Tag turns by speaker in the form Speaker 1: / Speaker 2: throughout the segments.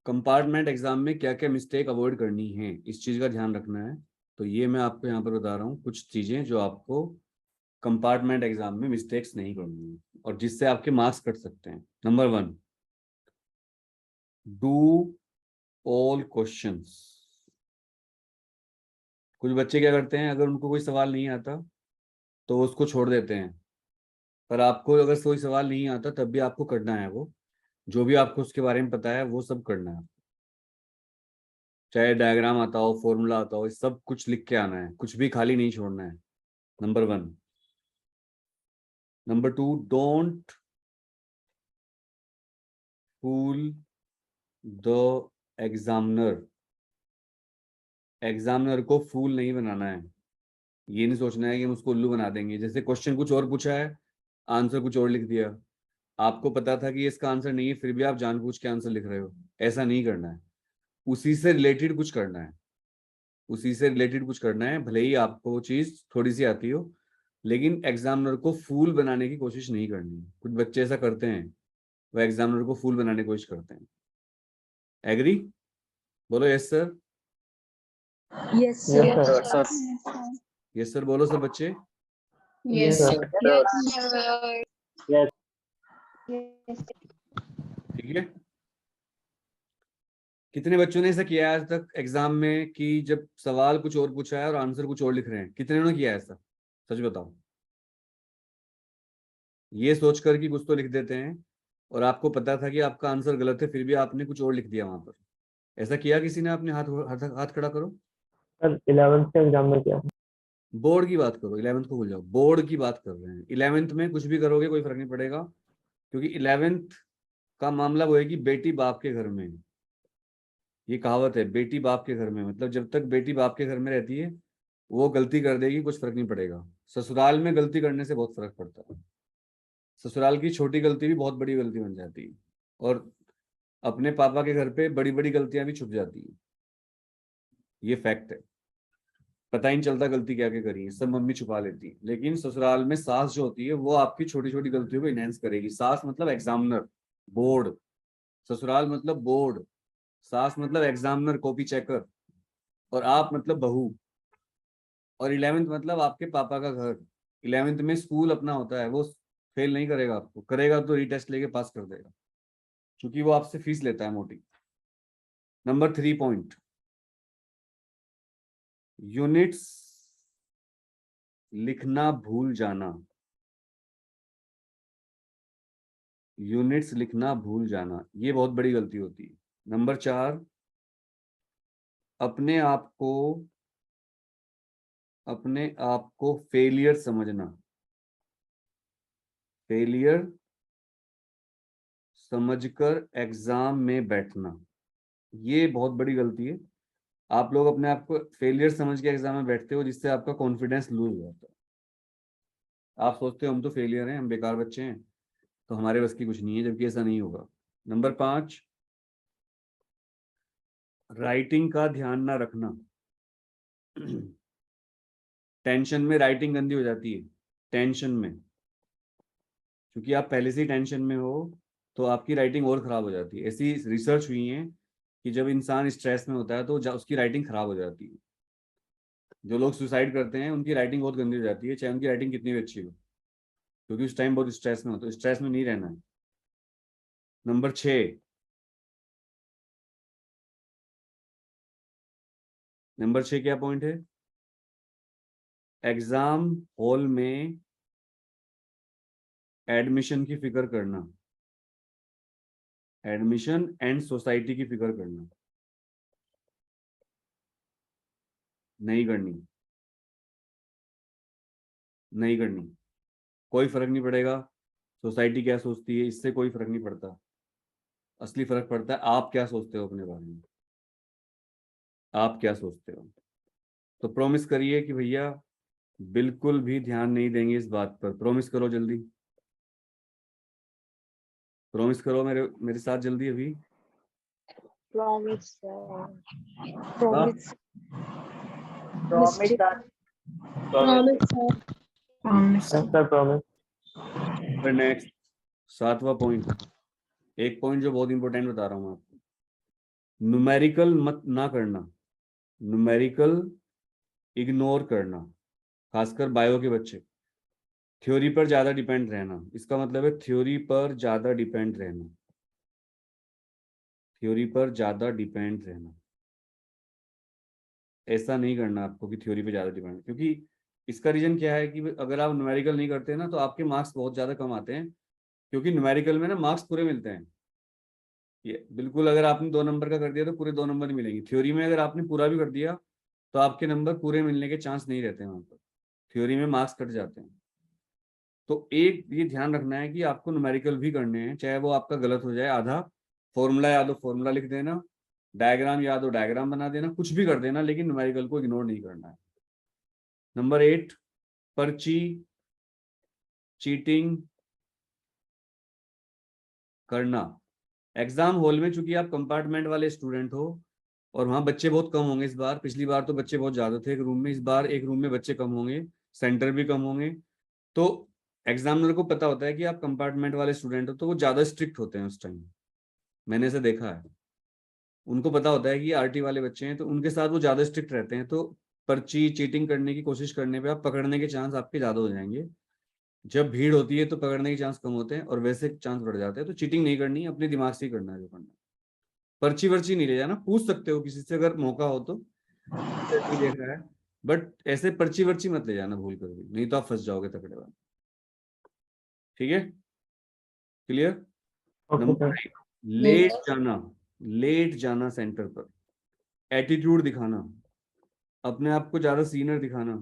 Speaker 1: Compartment exam में क्या क्या मिस्टेक अवॉइड करनी है, इस चीज का ध्यान रखना है। तो ये मैं आपको यहाँ पर बता रहा हूँ कुछ चीजें जो आपको कंपार्टमेंट एग्जाम में मिस्टेक्स नहीं करनी है और जिससे आपके मार्क्स कट सकते हैं। Number 1, do all questions. कुछ बच्चे क्या करते हैं, अगर उनको कोई सवाल नहीं आता तो वो उसको छोड़ देते हैं, पर आपको अगर कोई सवाल नहीं आता तब भी आपको करना है, वो जो भी आपको उसके बारे में पता है वो सब करना है। चाहे डायग्राम आता हो, फॉर्मूला आता हो, ये सब कुछ लिख के आना है, कुछ भी खाली नहीं छोड़ना है। Number 1। Number 2, don't fool the examiner. Examiner को फूल नहीं बनाना है। ये नहीं सोचना है कि हम उसको उल्लू बना देंगे। जैसे क्वेश्चन कुछ और पूछा है, आंसर कुछ और लिख दिया, आपको पता था कि इसका आंसर नहीं है, फिर भी आप जानबूझ के आंसर लिख रहे हो। ऐसा नहीं करना है। उसी से रिलेटेड कुछ करना है, उसी से रिलेटेड कुछ करना है, भले ही आपको वो चीज थोड़ी सी आती हो, लेकिन एग्जामिनर को फूल बनाने की कोशिश नहीं करनी है। कुछ बच्चे ऐसा करते हैं, वह एग्जामिनर को फूल बनाने की कोशिश करते हैं। एग्री? बोलो yes sir.
Speaker 2: Yes sir.
Speaker 1: Yes sir बोलो सब बच्चे।
Speaker 2: Yes sir.
Speaker 1: ठीक है। कितने बच्चों ने ऐसा किया है आज तक एग्जाम में कि जब सवाल कुछ और पूछा है और आंसर कुछ और लिख रहे हैं? कितने ने किया है ऐसा? सच बताओ। ये सोचकर कि कुछ तो लिख देते हैं और आपको पता था कि आपका आंसर गलत है, फिर भी आपने कुछ और लिख दिया वहां पर। ऐसा किया किसी ने? आपने हाथ हाथ, हाथ खड़ा करो।
Speaker 3: सर 11th के एग्जाम में किया।
Speaker 1: बोर्ड की बात करो, 11th को भूल जाओ, बोर्ड की बात कर रहे हैं। 11th में कुछ भी करोगे कोई फर्क नहीं पड़ेगा, क्योंकि 11th का मामला वो है कि बेटी बाप के घर में है। ये कहावत है, बेटी बाप के घर में, मतलब जब तक बेटी बाप के घर में रहती है वो गलती कर देगी, कुछ फर्क नहीं पड़ेगा। ससुराल में गलती करने से बहुत फर्क पड़ता है। ससुराल की छोटी गलती भी बहुत बड़ी गलती बन जाती है, और अपने पापा के घर पे बड़ी बड़ी गलतियां भी छुप जाती है। ये फैक्ट है। पता ही नहीं चलता गलती क्या क्या करी है, सब मम्मी छुपा लेती है। लेकिन ससुराल में सास जो होती है वो आपकी छोटी छोटी गलतियों को इनहेंस करेगी। सास मतलब एग्जामिनर, बोर्ड। ससुराल मतलब बोर्ड, सास मतलब एग्जामिनर, कॉपी चेकर, और आप मतलब बहू। और 11th मतलब आपके पापा का घर। 11th में स्कूल अपना होता है, वो फेल नहीं करेगा आपको, करेगा तो रीटेस्ट लेके पास कर देगा, क्योंकि वो आपसे फीस लेता है मोटी। नंबर 3 पॉइंट, यूनिट्स लिखना भूल जाना। यूनिट्स लिखना भूल जाना, ये बहुत बड़ी गलती होती है। नंबर 4, अपने आप को फेलियर समझना। फेलियर समझकर एग्जाम में बैठना, ये बहुत बड़ी गलती है। आप लोग अपने आप को फेलियर समझ के एग्जाम में बैठते हो, जिससे आपका कॉन्फिडेंस लूज हो जाता है। आप सोचते हो हम तो फेलियर हैं, हम बेकार बच्चे हैं, तो हमारे बस की कुछ नहीं है, जबकि ऐसा नहीं होगा। नंबर 5, राइटिंग का ध्यान ना रखना। टेंशन में राइटिंग गंदी हो जाती है। टेंशन में, क्योंकि आप पहले से ही टेंशन में हो तो आपकी राइटिंग और खराब हो जाती है। ऐसी रिसर्च हुई है कि जब इंसान स्ट्रेस में होता है तो उसकी राइटिंग खराब हो जाती है। जो लोग सुसाइड करते हैं उनकी राइटिंग बहुत गंदी हो जाती है, चाहे उनकी राइटिंग कितनी भी अच्छी हो, क्योंकि उस टाइम बहुत स्ट्रेस में हो। तो स्ट्रेस में नहीं रहना है। नंबर 6, नंबर 6 क्या पॉइंट है? एग्जाम हॉल में एडमिशन की फिक्र करना। एडमिशन एंड सोसाइटी की फिक्र करना नहीं करनी, नहीं करनी। कोई फर्क नहीं पड़ेगा सोसाइटी क्या सोचती है, इससे कोई फर्क नहीं पड़ता। असली फर्क पड़ता है आप क्या सोचते हो अपने बारे में, आप क्या सोचते हो। तो प्रॉमिस करिए कि भैया बिल्कुल भी ध्यान नहीं देंगे इस बात पर। प्रॉमिस करो जल्दी, प्रॉमिस करो मेरे मेरे साथ जल्दी अभी।
Speaker 2: Promise
Speaker 3: promise sir promise.
Speaker 1: Next 7वां पॉइंट, एक पॉइंट जो बहुत इंपॉर्टेंट बता रहा हूँ आपको। न्यूमेरिकल मत ना करना, न्यूमेरिकल इग्नोर करना, खासकर बायो के बच्चे। थ्योरी पर ज्यादा डिपेंड रहना, इसका मतलब है थ्योरी पर ज्यादा डिपेंड रहना, थ्योरी पर ज्यादा डिपेंड रहना। ऐसा नहीं करना आपको कि थ्योरी पे ज्यादा डिपेंड, क्योंकि इसका रीजन क्या है कि अगर आप न्यूमेरिकल नहीं करते ना तो आपके मार्क्स बहुत ज्यादा कम आते हैं, क्योंकि न्यूमेरिकल में ना मार्क्स पूरे मिलते हैं। ये बिल्कुल, अगर आपने 2 नंबर का कर दिया तो पूरे 2 नंबर मिलेंगे। थ्योरी में अगर आपने पूरा भी कर दिया तो आपके नंबर पूरे मिलने के चांस नहीं रहते हैं वहां पर, थ्योरी में मार्क्स कट जाते हैं। तो एक ये ध्यान रखना है कि आपको न्यूमेरिकल भी करने हैं, चाहे वो आपका गलत हो जाए आधा। फॉर्मूला याद हो फॉर्मूला लिख देना, डायग्राम याद हो डायग्राम बना देना, कुछ भी कर देना, लेकिन न्यूमेरिकल को इग्नोर नहीं करना है। नंबर 8, पर्ची चीटिंग करना। एग्जाम हॉल में चूंकि आप कंपार्टमेंट वाले स्टूडेंट हो और वहां बच्चे बहुत कम होंगे इस बार, पिछली बार तो बच्चे बहुत ज्यादा थे एक रूम में, इस बार एक रूम में बच्चे कम होंगे, सेंटर भी कम होंगे। तो एग्जामिनर को पता होता है कि आप कंपार्टमेंट वाले स्टूडेंट हो, तो वो ज्यादा स्ट्रिक्ट होते हैं उस टाइम, मैंने ऐसे देखा है। उनको पता होता है कि आरटी वाले बच्चे हैं तो उनके साथ वो ज्यादा स्ट्रिक्ट रहते हैं, तो पर्ची चीटिंग करने की कोशिश करने पे आप पकड़ने के चांस आपके ज्यादा हो जाएंगे। जब भीड़ होती है तो पकड़ने के चांस कम होते हैं और वैसे चांस बढ़ जाते हैं। तो चीटिंग नहीं करनी है, अपने दिमाग से ही करना है जो करना है। पर्ची वर्ची नहीं ले जाना, पूछ सकते हो किसी से अगर मौका हो तो, नहीं देख रहा है, बट ऐसे पर्ची वर्ची मत ले जाना भूल कर भी, नहीं तो आप फंस जाओगे तकड़े वाले। ठीक है, clear.
Speaker 3: Okay
Speaker 1: number
Speaker 3: sir.
Speaker 1: 9, late जाना, लेट जाना सेंटर पर, एटीट्यूड दिखाना, अपने आप को ज्यादा सीनियर दिखाना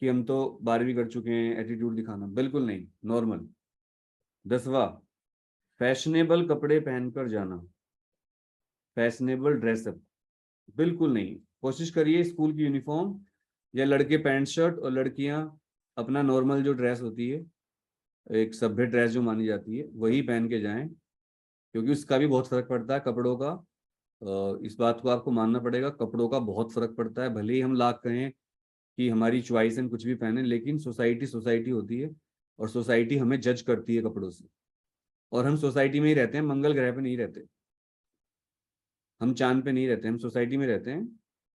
Speaker 1: कि हम तो 12वीं कर चुके हैं, एटीट्यूड दिखाना बिल्कुल नहीं, नॉर्मल। 10वां, फैशनेबल कपड़े पहनकर जाना, फैशनेबल ड्रेसअप बिल्कुल नहीं। कोशिश करिए स्कूल की यूनिफॉर्म या लड़के पैंट शर्ट और लड़कियां अपना नॉर्मल जो ड्रेस होती है, एक सभ्य ड्रेस जो मानी जाती है, वही पहन के जाएं, क्योंकि उसका भी बहुत फर्क पड़ता है कपड़ों का। इस बात को आपको मानना पड़ेगा, कपड़ों का बहुत फर्क पड़ता है। भले ही हम लाख कहें कि हमारी चॉइस है कुछ भी पहने, लेकिन सोसाइटी सोसाइटी होती है और सोसाइटी हमें जज करती है कपड़ों से। और हम सोसाइटी में ही रहते हैं, मंगल ग्रह पे नहीं रहते, हम चांद पे नहीं रहते, हम सोसाइटी में रहते हैं।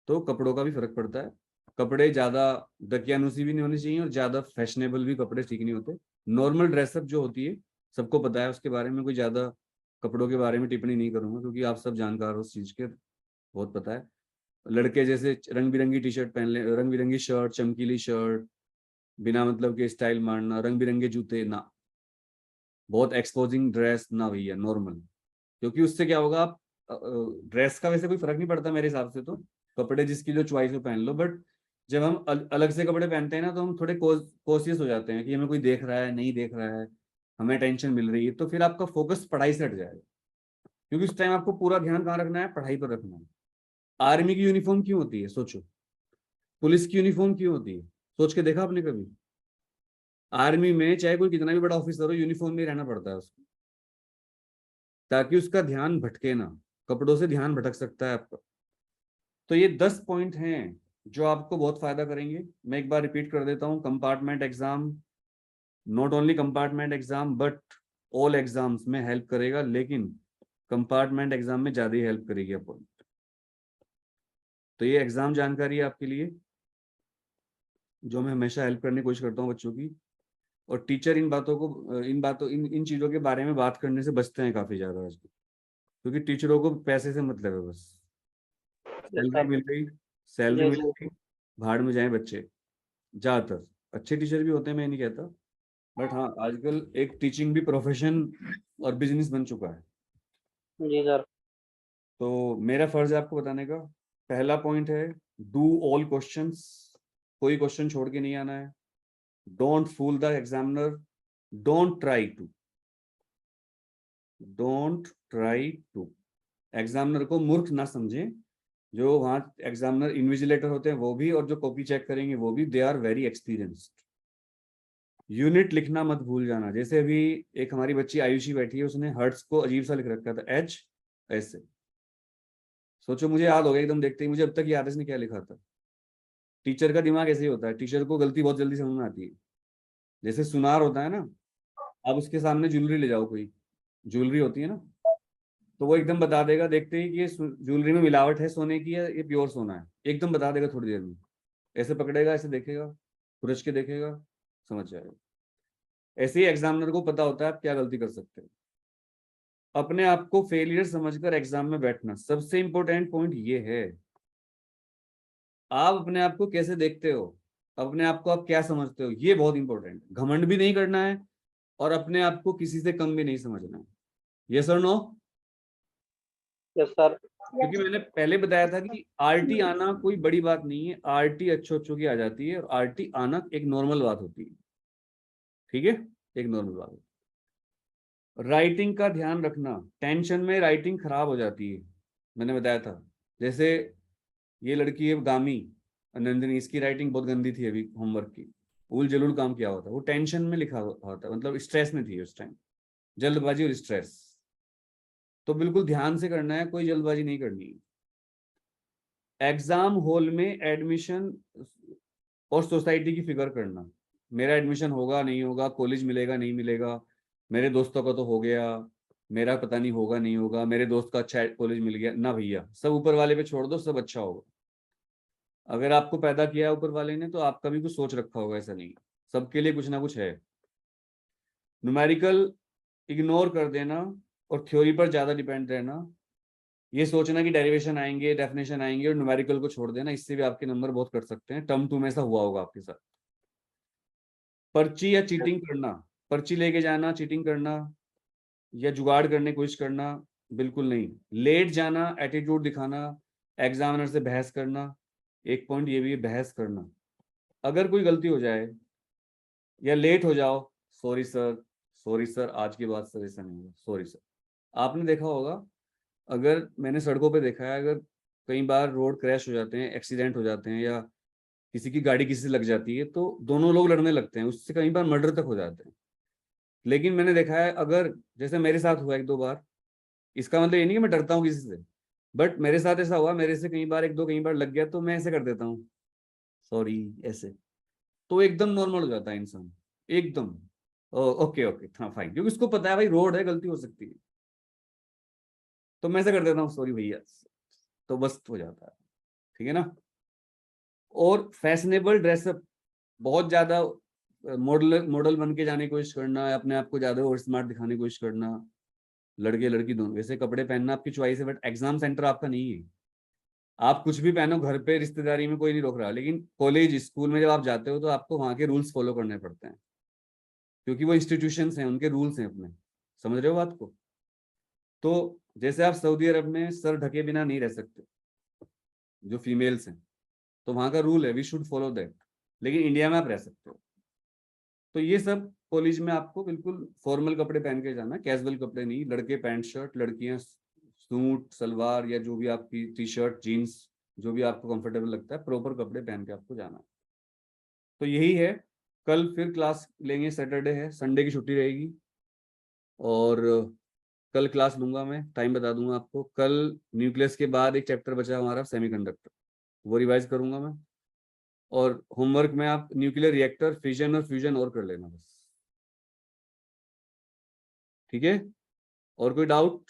Speaker 1: तो कपड़ों का भी फर्क पड़ता है। कपड़े ज्यादा दकियानुसी भी नहीं होनी चाहिए और ज्यादा फैशनेबल भी कपड़े ठीक नहीं होते। नॉर्मल ड्रेसअप जो होती है सबको पता है, उसके बारे में कोई ज्यादा कपड़ों के बारे में टिप्पणी नहीं करूंगा, क्योंकि आप सब जानकार हो उस चीज के, बहुत पता है। लड़के जैसे रंग बिरंगी टी शर्ट पहन ले, रंग बिरंगी शर्ट, चमकीली शर्ट, बिना मतलब के स्टाइल मारना, रंग बिरंगे जूते ना, बहुत एक्सपोजिंग ड्रेस ना भैया, नॉर्मल। क्योंकि उससे क्या होगा, आप ड्रेस का वैसे कोई फर्क नहीं पड़ता मेरे हिसाब से, तो कपड़े जिसकी जो चॉइस हो पहन लो, बट जब हम अलग से कपड़े पहनते हैं ना तो हम थोड़े कॉशियस हो जाते हैं कि हमें कोई देख रहा है नहीं देख रहा है, हमें टेंशन मिल रही है, तो फिर आपका फोकस पढ़ाई से हट जाएगा। क्योंकि उस टाइम आपको पूरा ध्यान कहाँ रखना है, पढ़ाई पर रखना है। आर्मी की यूनिफॉर्म क्यों होती है सोचो, पुलिस की यूनिफॉर्म क्यों होती है, सोच के देखा आपने कभी। आर्मी में चाहे कोई कितना भी बड़ा ऑफिसर हो, यूनिफॉर्म में रहना पड़ता है उसको, ताकि उसका ध्यान भटके ना, कपड़ों से ध्यान भटक सकता है आपका। तो ये 10 पॉइंट हैं जो आपको बहुत फायदा करेंगे। मैं एक बार रिपीट कर देता हूँ, compartment exam, not only compartment exam but all exams में हेल्प करेगा, लेकिन कंपार्टमेंट एग्जाम में ज्यादा ही हेल्प करेगी आपको। तो ये एग्जाम जानकारी है आपके लिए, जो मैं हमेशा हेल्प करने की कोशिश करता हूँ बच्चों की। और टीचर इन बातों को, इन बातों इन चीजों के बारे में बात करने से बचते हैं काफी ज्यादा आजकल, क्योंकि टीचरों को पैसे से मतलब है बस, सैलरी मिल गई, सैलरी मिल गई, भाड़ में जाए बच्चे। ज्यादातर अच्छे टीचर भी होते हैं, मैं नहीं कहता, बट हाँ आजकल एक टीचिंग भी प्रोफेशन और बिजनेस बन चुका है।
Speaker 3: जी सर।
Speaker 1: तो मेरा फर्ज है आपको बताने का। पहला पॉइंट है, डू ऑल क्वेश्चंस, कोई क्वेश्चन छोड़ के नहीं आना है। Don't fool the examiner, don't try to, don't try to. Examiner को मूर्ख ना समझें, जो वहाँ एग्जामिनर इन्विजिलेटर होते हैं वो भी, और जो कॉपी चेक करेंगे वो भी, they are very experienced. Unit लिखना मत भूल जाना। जैसे अभी एक हमारी बच्ची आयुषी बैठी है, उसने हर्ट्स को अजीब सा लिख रखा था, एच ऐसे। सोचो मुझे याद हो गया एकदम देखते ही, मुझे अब तक याद है इसने क्या लिखा था। टीचर का दिमाग ऐसे ही होता है, टीचर को गलती बहुत जल्दी समझ में आती है। जैसे सुनार होता है ना, आप उसके सामने ज्वेलरी ले जाओ, कोई ज्वेलरी होती है ना, तो वो एकदम बता देगा देखते ही कि ये ज्वेलरी में मिलावट है सोने की या ये प्योर सोना है, एकदम बता देगा थोड़ी देर में। ऐसे पकड़ेगा, ऐसे देखेगा, खुरच के देखेगा, समझ जाएगा। ऐसे ही एग्जामिनर को पता होता है आप क्या गलती कर सकते हो। अपने आप को फेलियर समझकर एग्जाम में बैठना, सबसे इंपॉर्टेंट पॉइंट ये है। आप अपने आप को कैसे देखते हो, अपने आप को आप क्या समझते हो, ये बहुत इंपॉर्टेंट है। घमंड भी नहीं करना है और अपने आप को किसी से कम भी नहीं समझना है। यस और नो?
Speaker 3: Yes sir.
Speaker 1: क्योंकि मैंने पहले बताया था कि आरटी आना कोई बड़ी बात नहीं है, आरटी अच्छों की आ जाती है और आरटी आना एक नॉर्मल बात होती है। ठीक है, एक नॉर्मल बात है। राइटिंग का ध्यान रखना, टेंशन में राइटिंग खराब हो जाती है। मैंने बताया था, जैसे ये लड़की है गामी नंदिनी, इसकी राइटिंग बहुत गंदी थी अभी होमवर्क की, उल जलूल काम किया हुआ था, वो टेंशन में लिखा हुआ था, मतलब स्ट्रेस में थी उस टाइम, जल्दबाजी और स्ट्रेस। तो बिल्कुल ध्यान से करना है, कोई जल्दबाजी नहीं करनी है। एग्जाम हॉल में एडमिशन और सोसाइटी की फिक्र करना, मेरा एडमिशन होगा नहीं होगा, कॉलेज मिलेगा नहीं मिलेगा, मेरे दोस्तों का तो हो गया, मेरा पता नहीं होगा नहीं होगा, मेरे दोस्त का अच्छा कॉलेज मिल गया ना, भैया सब ऊपर वाले पे छोड़ दो, सब अच्छा होगा। अगर आपको पैदा किया है ऊपर वाले ने तो आपका भी कुछ सोच रखा होगा, ऐसा नहीं, सबके लिए कुछ ना कुछ है। न्यूमेरिकल इग्नोर कर देना और थ्योरी पर ज्यादा डिपेंड रहना, ये सोचना कि डेरिवेशन आएंगे, डेफिनेशन आएंगे और न्यूमेरिकल को छोड़ देना, इससे भी आपके नंबर बहुत कट सकते हैं। टर्म 2 में ऐसा हुआ होगा आपके साथ। पर्ची या चीटिंग करना, पर्ची लेके जाना, चीटिंग करना या जुगाड़ करने की कोशिश करना, बिल्कुल नहीं। लेट जाना, एटीट्यूड दिखाना, एग्जामिनर से बहस करना, एक पॉइंट ये भी है बहस करना। अगर कोई गलती हो जाए या लेट हो जाओ, सॉरी सर, सॉरी सर, आज के बाद सर ऐसा नहीं होगा, सॉरी सर। आपने देखा होगा, अगर मैंने सड़कों पे देखा है, अगर कई बार रोड क्रैश हो जाते हैं, एक्सीडेंट हो जाते हैं या किसी की गाड़ी किसी से लग जाती है तो दोनों लोग लड़ने लगते हैं, उससे कई बार मर्डर तक हो जाते हैं। लेकिन मैंने देखा है, अगर जैसे मेरे साथ हुआ एक दो बार, इसका मतलब ये नहीं कि मैं डरता हूँ किसी से, बट मेरे साथ ऐसा हुआ, मेरे से कई बार एक दो कई बार लग गया तो मैं ऐसे कर देता हूँ, सॉरी, ऐसे, तो एकदम नॉर्मल हो जाता है इंसान, एकदम ओके ओके हाँ फाइन, क्योंकि उसको पता है भाई रोड है, गलती हो सकती है, तो मैं ऐसे कर देता हूँ सॉरी भैया, तो बस हो जाता है। ठीक है ना? और फैशनेबल ड्रेसअप, बहुत ज्यादा मॉडल मॉडल बन के जाने की कोशिश करना, अपने आप को ज्यादा और स्मार्ट दिखाने की कोशिश करना, लड़के लड़की दोनों वैसे कपड़े पहनना आपकी चॉइस है, बट एग्जाम सेंटर आपका नहीं है। आप कुछ भी पहनो, घर पे रिश्तेदारी में कोई नहीं रोक रहा, लेकिन कॉलेज स्कूल में जब आप जाते हो तो आपको वहाँ के रूल्स फॉलो करने पड़ते हैं, क्योंकि वो इंस्टीट्यूशंस हैं, उनके रूल्स हैं अपने। समझ रहे हो बात को? तो जैसे आप सऊदी अरब में सर ढके बिना नहीं रह सकते, जो फीमेल्स हैं, तो वहाँ का रूल है, वी शुड फॉलो दैट, लेकिन इंडिया में आप रह सकते हो। तो ये सब कॉलेज में आपको बिल्कुल फॉर्मल कपड़े पहन के जाना, कैजुअल कपड़े नहीं, लड़के पैंट शर्ट, लड़कियां सूट सलवार या जो भी आपकी टी शर्ट जीन्स, जो भी आपको कंफर्टेबल लगता है, प्रॉपर कपड़े पहन के आपको जाना। तो यही है। कल फिर क्लास लेंगे, सैटरडे है, संडे की छुट्टी रहेगी, और कल क्लास लूंगा मैं, टाइम बता दूंगा आपको। कल न्यूक्लियस के बाद एक चैप्टर बचा हमारा सेमीकंडक्टर, वो रिवाइज करूंगा मैं। और होमवर्क में आप न्यूक्लियर रिएक्टर, फिजन और फ्यूजन और कर लेना बस। ठीक है? और कोई डाउट?